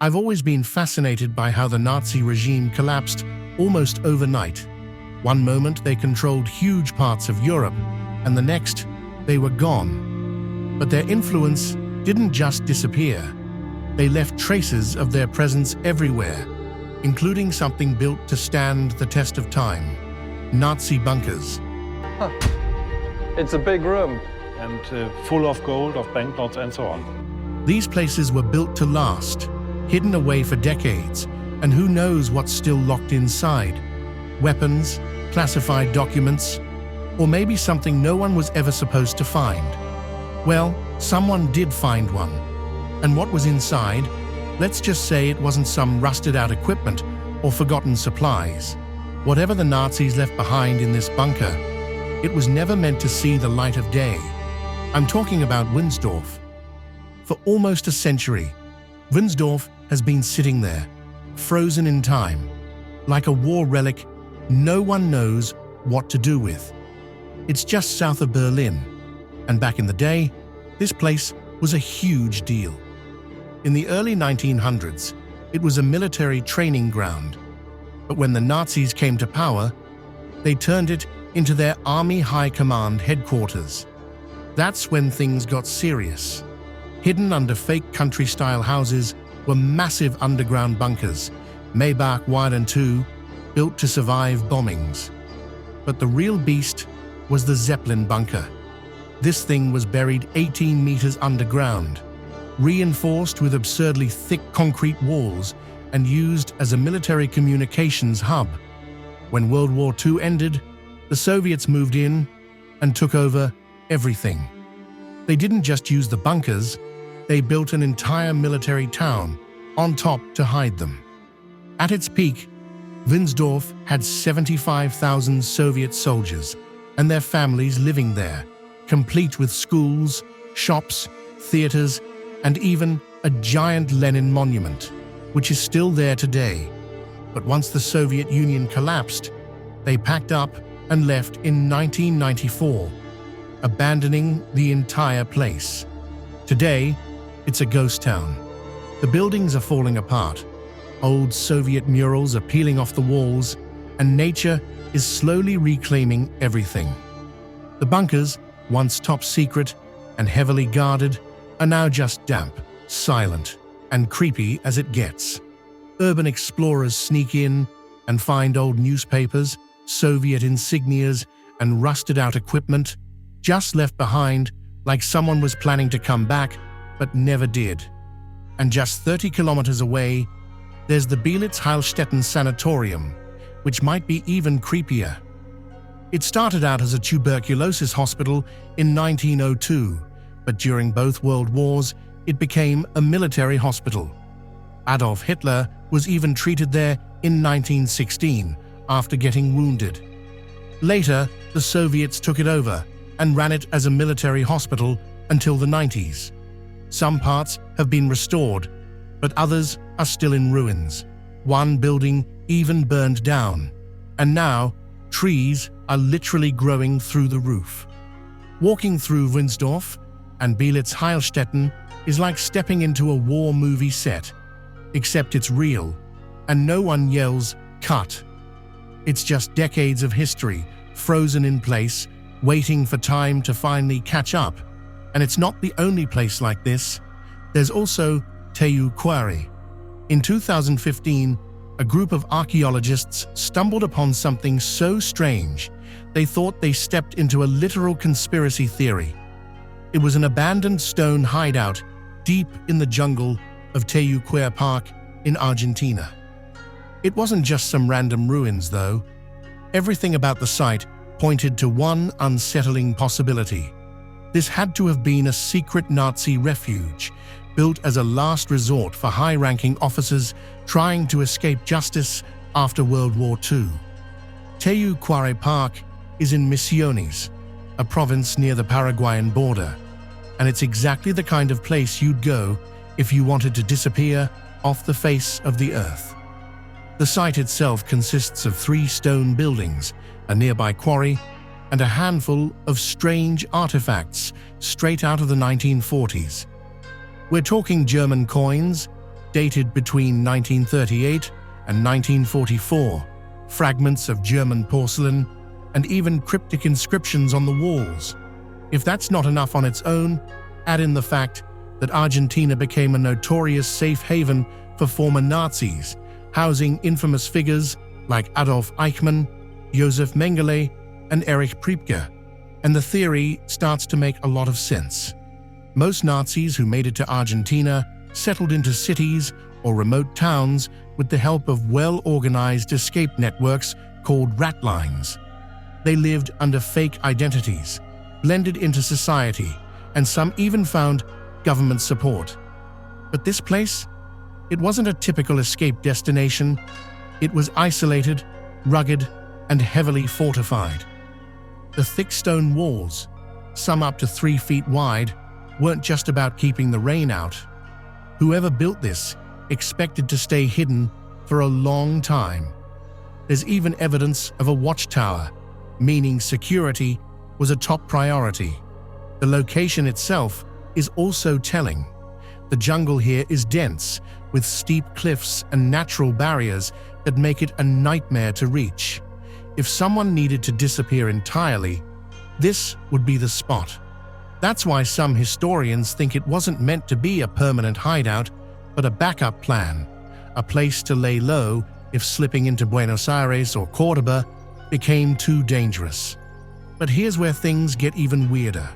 I've always been fascinated by how the Nazi regime collapsed almost overnight. One moment they controlled huge parts of Europe, and the next, they were gone. But their influence didn't just disappear. They left traces of their presence everywhere, including something built to stand the test of time: Nazi bunkers. Huh. It's a big room. And full of gold, of banknotes and so on. These places were built to last, hidden away for decades, and who knows what's still locked inside? Weapons, classified documents, or maybe something no one was ever supposed to find. Well, someone did find one. And what was inside? Let's just say it wasn't some rusted-out equipment or forgotten supplies. Whatever the Nazis left behind in this bunker, it was never meant to see the light of day. I'm talking about Wunsdorf. For almost a century, Wunsdorf has been sitting there, frozen in time, like a war relic no one knows what to do with. It's just south of Berlin, and back in the day, this place was a huge deal. In the early 1900s, it was a military training ground, but when the Nazis came to power, they turned it into their Army High Command headquarters. That's when things got serious. Hidden under fake country-style houses were massive underground bunkers, Maybach 1 and 2, built to survive bombings. But the real beast was the Zeppelin bunker. This thing was buried 18 meters underground, reinforced with absurdly thick concrete walls and used as a military communications hub. When World War II ended, the Soviets moved in and took over everything. They didn't just use the bunkers, they built an entire military town on top to hide them. At its peak, Wunsdorf had 75,000 Soviet soldiers and their families living there, complete with schools, shops, theaters, and even a giant Lenin monument, which is still there today. But once the Soviet Union collapsed, they packed up and left in 1994, abandoning the entire place. Today, it's a ghost town. The buildings are falling apart, old Soviet murals are peeling off the walls, and nature is slowly reclaiming everything. The bunkers, once top secret and heavily guarded, are now just damp, silent, and creepy as it gets. Urban explorers sneak in and find old newspapers, Soviet insignias, and rusted-out equipment, just left behind like someone was planning to come back but never did. And just 30 kilometers away, there's the Belitz-Heilstätten Sanatorium, which might be even creepier. It started out as a tuberculosis hospital in 1902, but during both World Wars, it became a military hospital. Adolf Hitler was even treated there in 1916 after getting wounded. Later, the Soviets took it over and ran it as a military hospital until the 90s. Some parts have been restored, but others are still in ruins. One building even burned down, and now trees are literally growing through the roof. Walking through Wunsdorf and Belitz-Heilstätten is like stepping into a war movie set, except it's real, and no one yells, "Cut." It's just decades of history, frozen in place, waiting for time to finally catch up. And it's not the only place like this. There's also Teiu Quarry. In 2015, a group of archaeologists stumbled upon something so strange, they thought they stepped into a literal conspiracy theory. It was an abandoned stone hideout deep in the jungle of Teiu Quarry Park in Argentina. It wasn't just some random ruins, though. Everything about the site pointed to one unsettling possibility. This had to have been a secret Nazi refuge, built as a last resort for high-ranking officers trying to escape justice after World War II. Teiu Quarry Park is in Misiones, a province near the Paraguayan border, and it's exactly the kind of place you'd go if you wanted to disappear off the face of the earth. The site itself consists of 3 stone buildings, a nearby quarry, and a handful of strange artifacts straight out of the 1940s. We're talking German coins, dated between 1938 and 1944, fragments of German porcelain, and even cryptic inscriptions on the walls. If that's not enough on its own, add in the fact that Argentina became a notorious safe haven for former Nazis, housing infamous figures like Adolf Eichmann, Josef Mengele, and Erich Priebke, and the theory starts to make a lot of sense. Most Nazis who made it to Argentina settled into cities or remote towns with the help of well-organized escape networks called rat lines. They lived under fake identities, blended into society, and some even found government support. But this place? It wasn't a typical escape destination. It was isolated, rugged, and heavily fortified. The thick stone walls, some up to 3 feet wide, weren't just about keeping the rain out. Whoever built this expected to stay hidden for a long time. There's even evidence of a watchtower, meaning security was a top priority. The location itself is also telling. The jungle here is dense, with steep cliffs and natural barriers that make it a nightmare to reach. If someone needed to disappear entirely, this would be the spot. That's why some historians think it wasn't meant to be a permanent hideout, but a backup plan, a place to lay low if slipping into Buenos Aires or Cordoba became too dangerous. But here's where things get even weirder.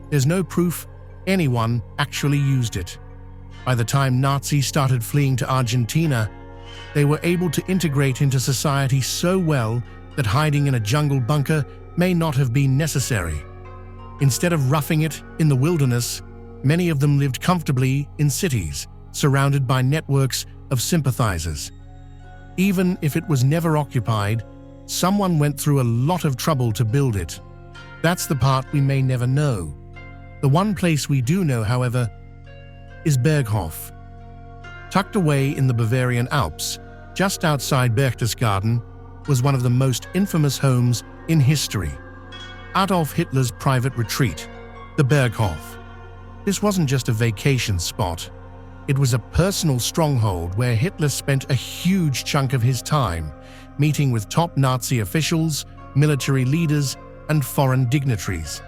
There's no proof anyone actually used it. By the time Nazis started fleeing to Argentina, they were able to integrate into society so well that hiding in a jungle bunker may not have been necessary. Instead of roughing it in the wilderness, many of them lived comfortably in cities, surrounded by networks of sympathizers. Even if it was never occupied, someone went through a lot of trouble to build it. That's the part we may never know. The one place we do know, however, is Berghof. Tucked away in the Bavarian Alps, just outside Berchtesgaden, was one of the most infamous homes in history. Adolf Hitler's private retreat, the Berghof. This wasn't just a vacation spot. It was a personal stronghold where Hitler spent a huge chunk of his time, meeting with top Nazi officials, military leaders, and foreign dignitaries.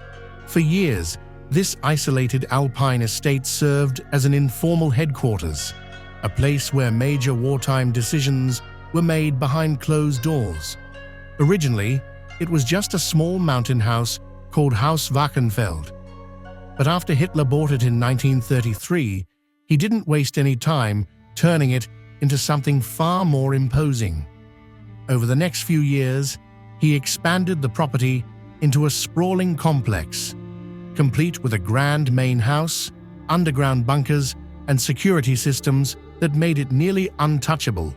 For years, this isolated alpine estate served as an informal headquarters, a place where major wartime decisions were made behind closed doors. Originally, it was just a small mountain house called Haus Wachenfeld. But after Hitler bought it in 1933, he didn't waste any time turning it into something far more imposing. Over the next few years, he expanded the property into a sprawling complex, complete with a grand main house, underground bunkers, and security systems that made it nearly untouchable.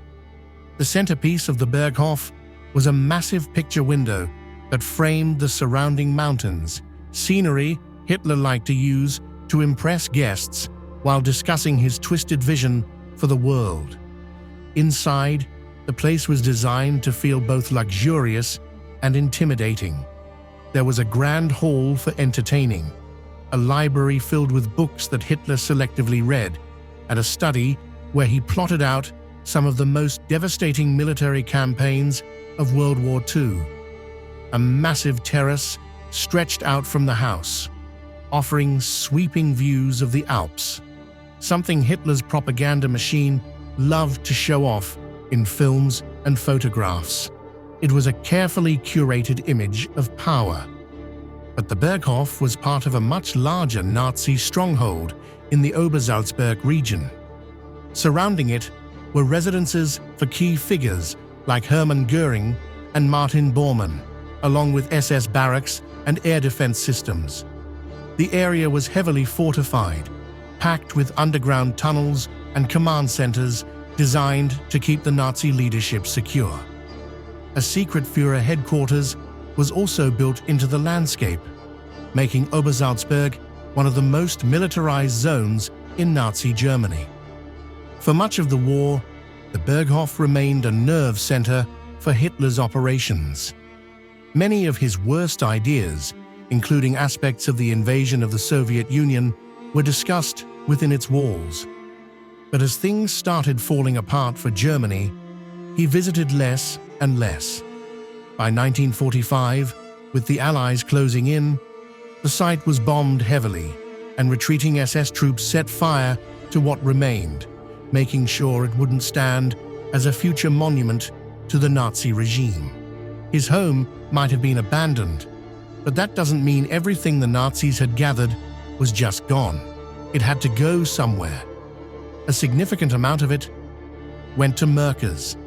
The centerpiece of the Berghof was a massive picture window that framed the surrounding mountains, scenery Hitler liked to use to impress guests while discussing his twisted vision for the world. Inside, the place was designed to feel both luxurious and intimidating. There was a grand hall for entertaining, a library filled with books that Hitler selectively read, and a study where he plotted out some of the most devastating military campaigns of World War II. A massive terrace stretched out from the house, offering sweeping views of the Alps, something Hitler's propaganda machine loved to show off in films and photographs. It was a carefully curated image of power. But the Berghof was part of a much larger Nazi stronghold in the Obersalzberg region. Surrounding it were residences for key figures like Hermann Göring and Martin Bormann, along with SS barracks and air defense systems. The area was heavily fortified, packed with underground tunnels and command centers designed to keep the Nazi leadership secure. A secret Führer headquarters was also built into the landscape, making Obersalzberg one of the most militarized zones in Nazi Germany. For much of the war, the Berghof remained a nerve center for Hitler's operations. Many of his worst ideas, including aspects of the invasion of the Soviet Union, were discussed within its walls. But as things started falling apart for Germany, he visited less and less. By 1945, with the Allies closing in, the site was bombed heavily, and retreating SS troops set fire to what remained, making sure it wouldn't stand as a future monument to the Nazi regime. His home might have been abandoned, but that doesn't mean everything the Nazis had gathered was just gone. It had to go somewhere. A significant amount of it went to Merkers.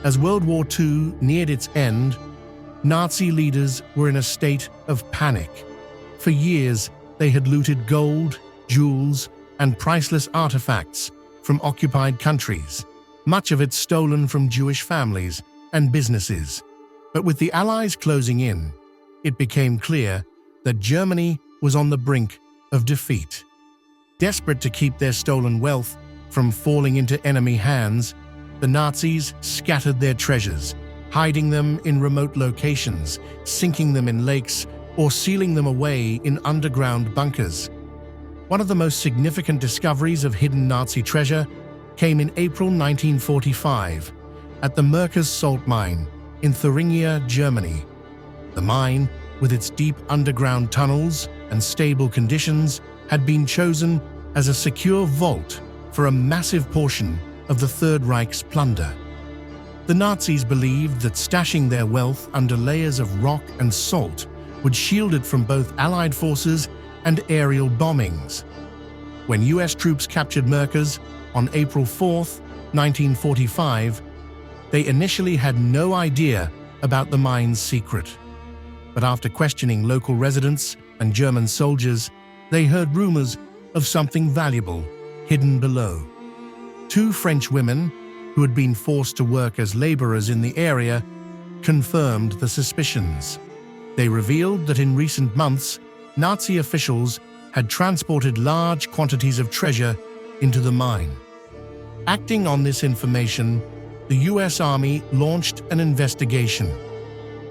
As World War II neared its end, Nazi leaders were in a state of panic. For years, they had looted gold, jewels, and priceless artifacts from occupied countries, much of it stolen from Jewish families and businesses. But with the Allies closing in, it became clear that Germany was on the brink of defeat. Desperate to keep their stolen wealth from falling into enemy hands, the Nazis scattered their treasures, hiding them in remote locations, sinking them in lakes, or sealing them away in underground bunkers. One of the most significant discoveries of hidden Nazi treasure came in April 1945 at the Merkers salt mine in Thuringia, Germany. The mine, with its deep underground tunnels and stable conditions, had been chosen as a secure vault for a massive portion of the Third Reich's plunder. The Nazis believed that stashing their wealth under layers of rock and salt would shield it from both Allied forces and aerial bombings. When US troops captured Merkers on April 4, 1945, they initially had no idea about the mine's secret. But after questioning local residents and German soldiers, they heard rumors of something valuable hidden below. Two French women, who had been forced to work as laborers in the area, confirmed the suspicions. They revealed that in recent months, Nazi officials had transported large quantities of treasure into the mine. Acting on this information, the US Army launched an investigation.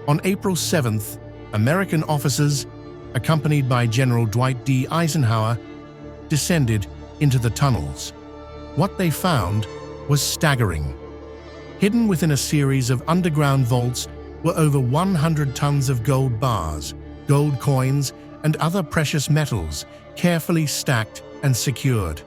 On April 7th, American officers, accompanied by General Dwight D. Eisenhower, descended into the tunnels. What they found was staggering. Hidden within a series of underground vaults were over 100 tons of gold bars, gold coins, and other precious metals, carefully stacked and secured.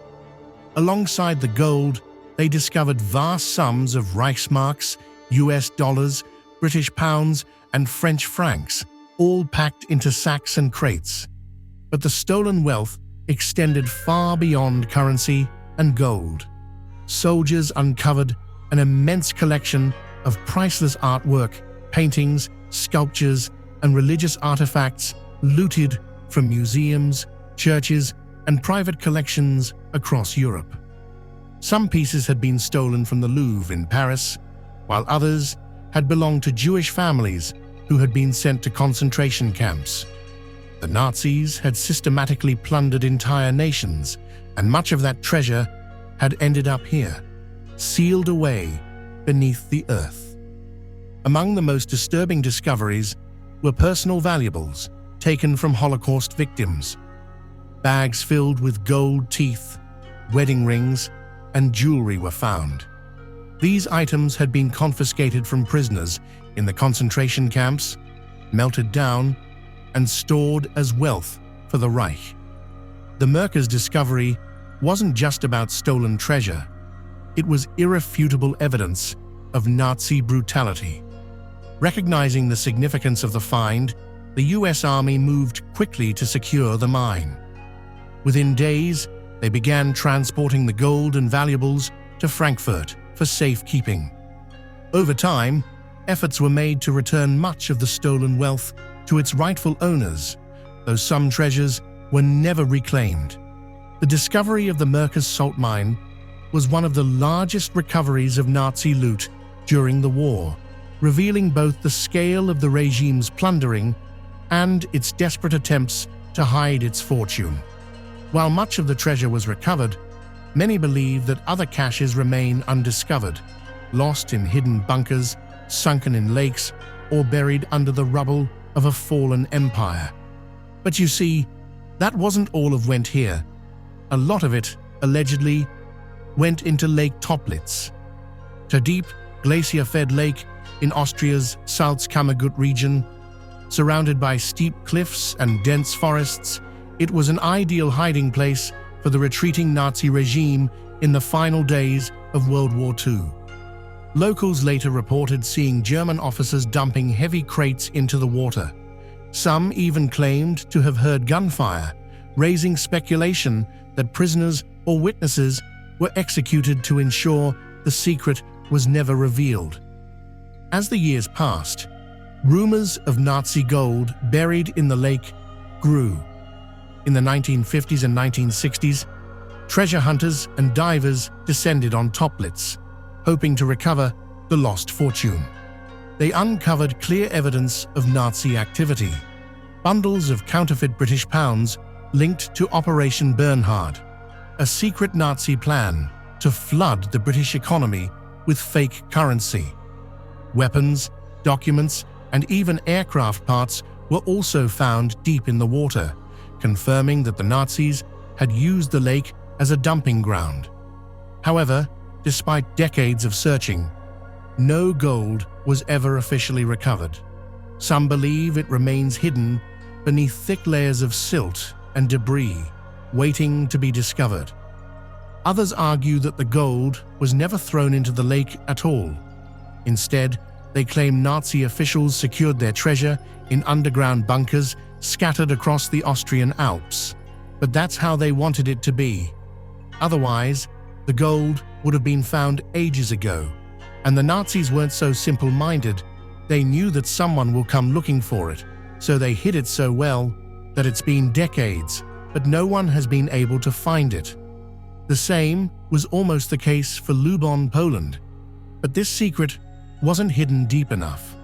Alongside the gold, they discovered vast sums of Reichsmarks, US dollars, British pounds, and French francs, all packed into sacks and crates. But the stolen wealth extended far beyond currency and gold. Soldiers uncovered an immense collection of priceless artwork, paintings, sculptures, and religious artifacts looted from museums, churches, and private collections across Europe. Some pieces had been stolen from the Louvre in Paris, while others had belonged to Jewish families who had been sent to concentration camps. The Nazis had systematically plundered entire nations, and much of that treasure had ended up here, sealed away beneath the earth. Among the most disturbing discoveries were personal valuables taken from Holocaust victims. Bags filled with gold teeth, wedding rings, and jewelry were found. These items had been confiscated from prisoners in the concentration camps, melted down, and stored as wealth for the Reich. The Merkers discovery wasn't just about stolen treasure. It was irrefutable evidence of Nazi brutality. Recognizing the significance of the find, the US Army moved quickly to secure the mine. Within days, they began transporting the gold and valuables to Frankfurt for safekeeping. Over time, efforts were made to return much of the stolen wealth to its rightful owners, though some treasures were never reclaimed. The discovery of the Merkers salt mine was one of the largest recoveries of Nazi loot during the war, revealing both the scale of the regime's plundering and its desperate attempts to hide its fortune. While much of the treasure was recovered, many believe that other caches remain undiscovered, lost in hidden bunkers, sunken in lakes, or buried under the rubble of a fallen empire. But you see, that wasn't all of went here. A lot of it, allegedly, went into Lake Toplitz. A deep, glacier-fed lake in Austria's Salzkammergut region, surrounded by steep cliffs and dense forests, it was an ideal hiding place for the retreating Nazi regime in the final days of World War II. Locals later reported seeing German officers dumping heavy crates into the water. Some even claimed to have heard gunfire, raising speculation that prisoners or witnesses were executed to ensure the secret was never revealed. As the years passed, rumors of Nazi gold buried in the lake grew. In the 1950s and 1960s, treasure hunters and divers descended on Toplitz, hoping to recover the lost fortune. They uncovered clear evidence of Nazi activity: bundles of counterfeit British pounds linked to Operation Bernhard, a secret Nazi plan to flood the British economy with fake currency. Weapons, documents, and even aircraft parts were also found deep in the water, confirming that the Nazis had used the lake as a dumping ground. However, despite decades of searching, no gold was ever officially recovered. Some believe it remains hidden beneath thick layers of silt and debris, waiting to be discovered. Others argue that the gold was never thrown into the lake at all. Instead, they claim Nazi officials secured their treasure in underground bunkers scattered across the Austrian Alps. But that's how they wanted it to be. Otherwise, the gold would have been found ages ago. And the Nazis weren't so simple-minded. They knew that someone will come looking for it, so they hid it so well that it's been decades, but no one has been able to find it. The same was almost the case for Lubon, Poland. But this secret wasn't hidden deep enough.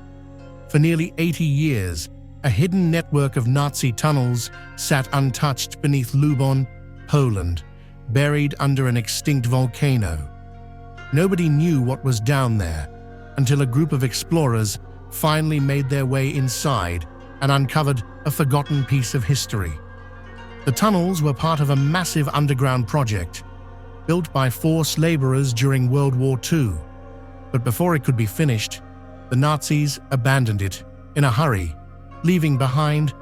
For nearly 80 years, a hidden network of Nazi tunnels sat untouched beneath Lubon, Poland, buried under an extinct volcano. Nobody knew what was down there until a group of explorers finally made their way inside and uncovered a forgotten piece of history. The tunnels were part of a massive underground project built by forced laborers during World War II. But before it could be finished, the Nazis abandoned it in a hurry, leaving behind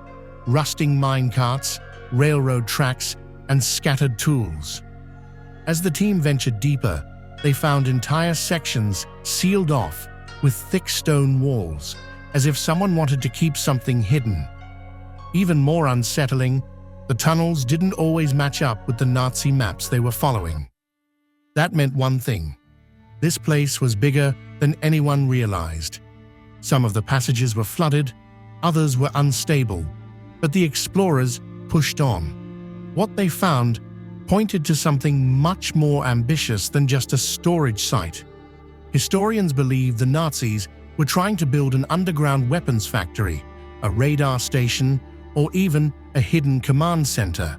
rusting minecarts, railroad tracks, and scattered tools. As the team ventured deeper, they found entire sections sealed off with thick stone walls, as if someone wanted to keep something hidden. Even more unsettling, the tunnels didn't always match up with the Nazi maps they were following. That meant one thing: this place was bigger than anyone realized. Some of the passages were flooded, others were unstable, but the explorers pushed on. What they found pointed to something much more ambitious than just a storage site. Historians believe the Nazis were trying to build an underground weapons factory, a radar station, or even a hidden command center.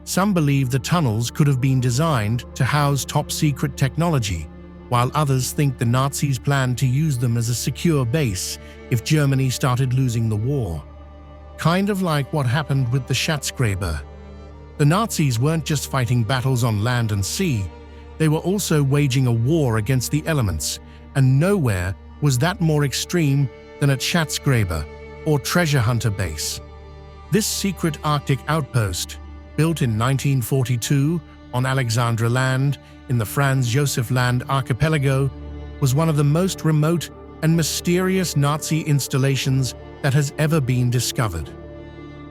Some believe the tunnels could have been designed to house top-secret technology, while others think the Nazis planned to use them as a secure base if Germany started losing the war. Kind of like what happened with the Schatzgräber. The Nazis weren't just fighting battles on land and sea, they were also waging a war against the elements, and nowhere was that more extreme than at Schatzgräber, or treasure hunter base. This secret Arctic outpost, built in 1942 on Alexandra Land in the Franz Josef Land archipelago, was one of the most remote and mysterious Nazi installations that has ever been discovered.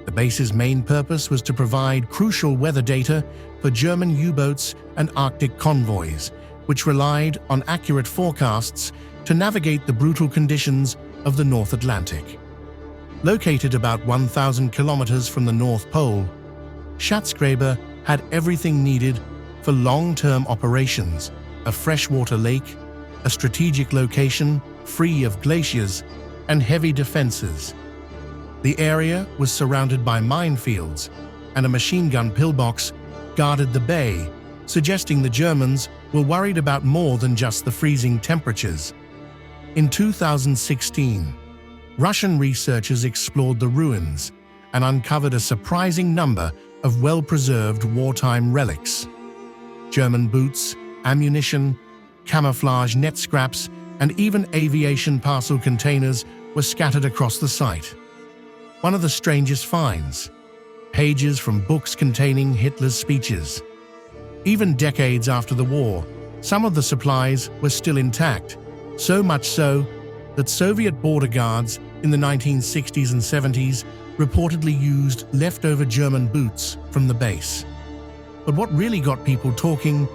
The base's main purpose was to provide crucial weather data for German U-boats and Arctic convoys, which relied on accurate forecasts to navigate the brutal conditions of the North Atlantic. Located about 1,000 kilometers from the North Pole, Schatzgräber had everything needed for long-term operations: a freshwater lake, a strategic location free of glaciers, and heavy defenses. The area was surrounded by minefields, and a machine gun pillbox guarded the bay, suggesting the Germans were worried about more than just the freezing temperatures. In 2016, Russian researchers explored the ruins and uncovered a surprising number of well-preserved wartime relics. German boots, ammunition, camouflage net scraps, and even aviation parcel containers were scattered across the site. One of the strangest finds: pages from books containing Hitler's speeches. Even decades after the war, some of the supplies were still intact, so much so that Soviet border guards in the 1960s and 70s reportedly used leftover German boots from the base. But what really got people talking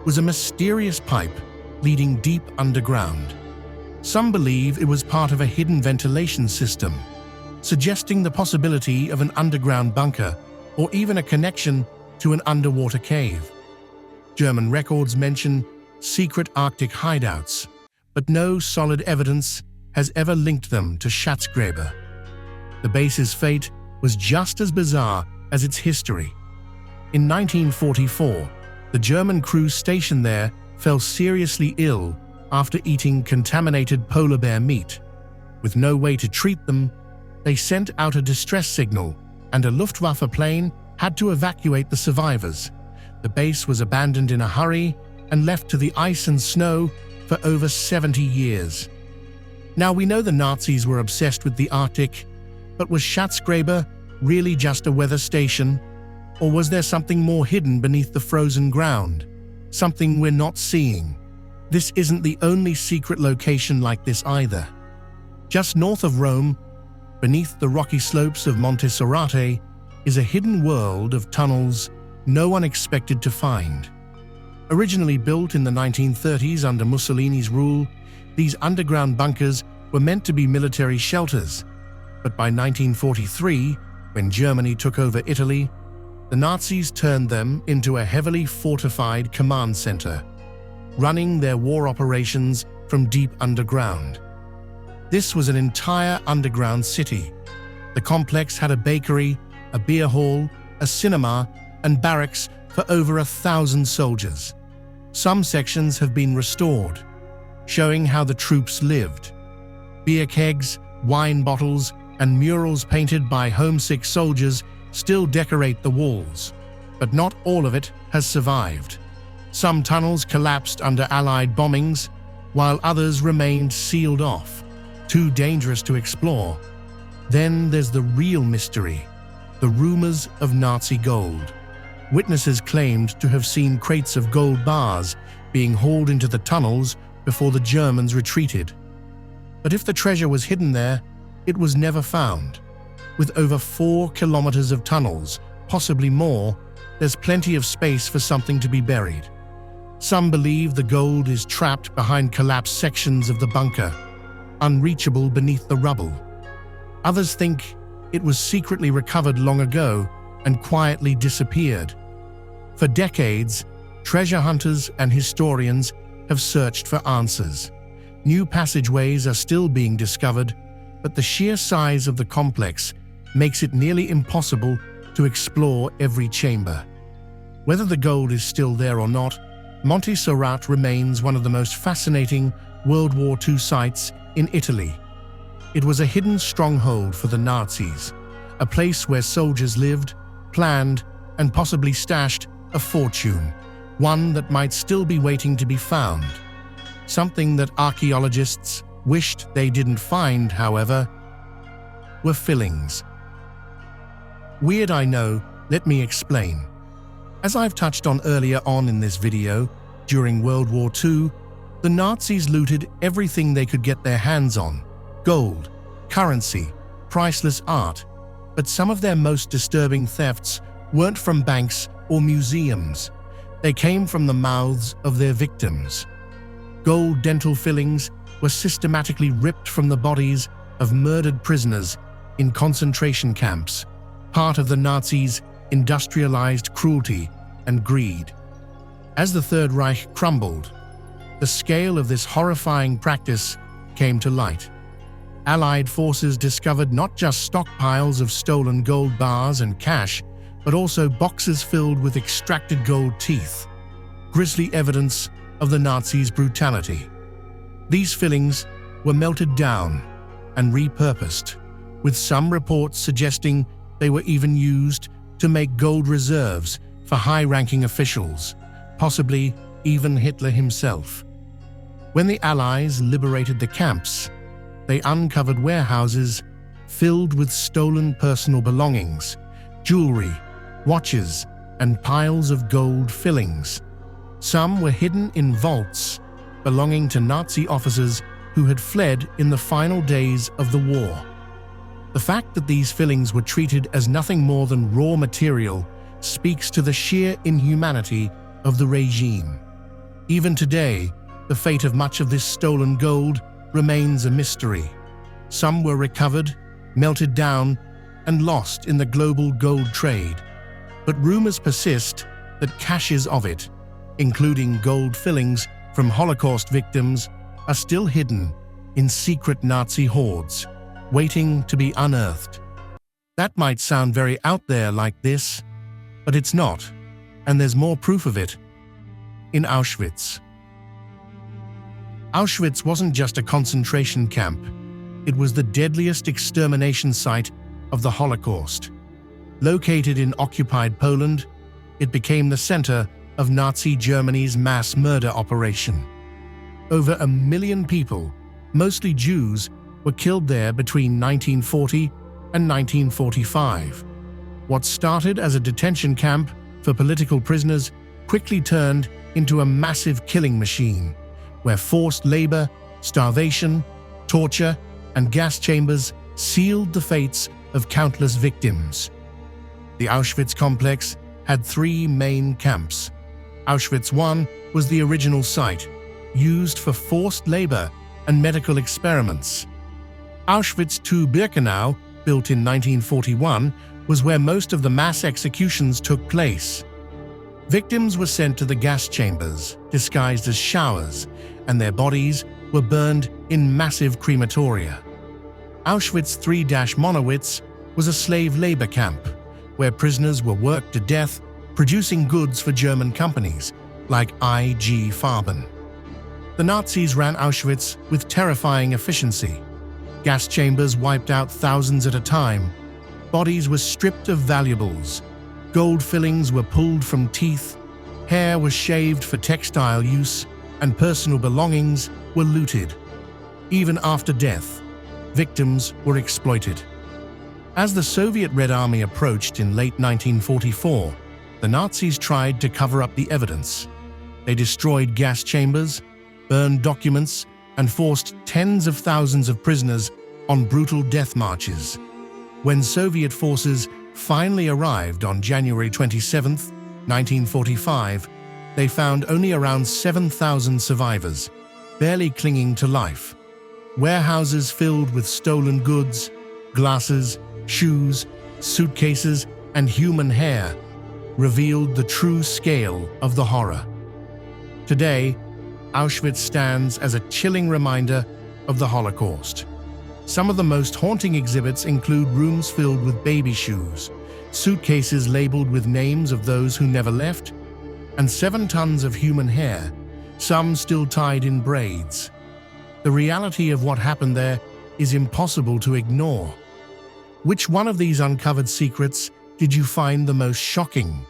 was a mysterious pipe leading deep underground. Some believe it was part of a hidden ventilation system, suggesting the possibility of an underground bunker or even a connection to an underwater cave. German records mention secret Arctic hideouts, but no solid evidence has ever linked them to Schatzgräber. The base's fate was just as bizarre as its history. In 1944, the German crew stationed there fell seriously ill after eating contaminated polar bear meat. With no way to treat them, they sent out a distress signal, and a Luftwaffe plane had to evacuate the survivors. The base was abandoned in a hurry and left to the ice and snow for over 70 years. Now, we know the Nazis were obsessed with the Arctic, but was Schatzgräber really just a weather station? Or was there something more hidden beneath the frozen ground? Something we're not seeing? This isn't the only secret location like this either. Just north of Rome, beneath the rocky slopes of Monte Soratte, is a hidden world of tunnels no one expected to find. Originally built in the 1930s under Mussolini's rule, these underground bunkers were meant to be military shelters. But by 1943, when Germany took over Italy, the Nazis turned them into a heavily fortified command center, running their war operations from deep underground. This was an entire underground city. The complex had a bakery, a beer hall, a cinema, and barracks for over 1,000 soldiers. Some sections have been restored, showing how the troops lived. Beer kegs, wine bottles, and murals painted by homesick soldiers still decorate the walls, but not all of it has survived. Some tunnels collapsed under Allied bombings, while others remained sealed off, too dangerous to explore. Then there's the real mystery: the rumors of Nazi gold. Witnesses claimed to have seen crates of gold bars being hauled into the tunnels before the Germans retreated. But if the treasure was hidden there, it was never found. With over 4 kilometers of tunnels, possibly more, there's plenty of space for something to be buried. Some believe the gold is trapped behind collapsed sections of the bunker, unreachable beneath the rubble. Others think it was secretly recovered long ago and quietly disappeared. For decades, treasure hunters and historians have searched for answers. New passageways are still being discovered, but the sheer size of the complex makes it nearly impossible to explore every chamber. Whether the gold is still there or not, Monte Soratte remains one of the most fascinating World War II sites in Italy. It was a hidden stronghold for the Nazis, a place where soldiers lived, planned, and possibly stashed a fortune, one that might still be waiting to be found. Something that archaeologists wished they didn't find, however, were fillings. Weird, I know, let me explain. As I've touched on earlier on in this video, during World War II, the Nazis looted everything they could get their hands on: gold, currency, priceless art. But some of their most disturbing thefts weren't from banks or museums. They came from the mouths of their victims. Gold dental fillings were systematically ripped from the bodies of murdered prisoners in concentration camps, part of the Nazis' industrialized cruelty and greed. As the Third Reich crumbled, the scale of this horrifying practice came to light. Allied forces discovered not just stockpiles of stolen gold bars and cash, but also boxes filled with extracted gold teeth, grisly evidence of the Nazis' brutality. These fillings were melted down and repurposed, with some reports suggesting they were even used to make gold reserves for high-ranking officials, possibly even Hitler himself. When the Allies liberated the camps, they uncovered warehouses filled with stolen personal belongings, jewelry, watches, and piles of gold fillings. Some were hidden in vaults belonging to Nazi officers who had fled in the final days of the war. The fact that these fillings were treated as nothing more than raw material speaks to the sheer inhumanity of the regime. Even today, the fate of much of this stolen gold remains a mystery. Some were recovered, melted down, and lost in the global gold trade. But rumors persist that caches of it, including gold fillings from Holocaust victims, are still hidden in secret Nazi hoards, waiting to be unearthed. That might sound very out there like this, but it's not, and there's more proof of it. In Auschwitz. Auschwitz wasn't just a concentration camp, it was the deadliest extermination site of the Holocaust. Located in occupied Poland, it became the center of Nazi Germany's mass murder operation. Over 1 million people, mostly Jews, were killed there between 1940 and 1945. What started as a detention camp for political prisoners quickly turned into a massive killing machine, where forced labor, starvation, torture, and gas chambers sealed the fates of countless victims. The Auschwitz complex had 3 main camps. Auschwitz I was the original site, used for forced labor and medical experiments. Auschwitz II-Birkenau, built in 1941, was where most of the mass executions took place. Victims were sent to the gas chambers, disguised as showers, and their bodies were burned in massive crematoria. Auschwitz III-Monowitz was a slave labor camp, where prisoners were worked to death, producing goods for German companies like IG Farben. The Nazis ran Auschwitz with terrifying efficiency. Gas chambers wiped out thousands at a time. Bodies were stripped of valuables. Gold fillings were pulled from teeth. Hair was shaved for textile use, and personal belongings were looted. Even after death, victims were exploited. As the Soviet Red Army approached in late 1944, the Nazis tried to cover up the evidence. They destroyed gas chambers, burned documents, and forced tens of thousands of prisoners on brutal death marches. When Soviet forces finally arrived on January 27, 1945, they found only around 7,000 survivors, barely clinging to life. Warehouses filled with stolen goods, glasses, shoes, suitcases, and human hair revealed the true scale of the horror. Today, Auschwitz stands as a chilling reminder of the Holocaust. Some of the most haunting exhibits include rooms filled with baby shoes, suitcases labeled with names of those who never left, and 7 tons of human hair, some still tied in braids. The reality of what happened there is impossible to ignore. Which one of these uncovered secrets did you find the most shocking?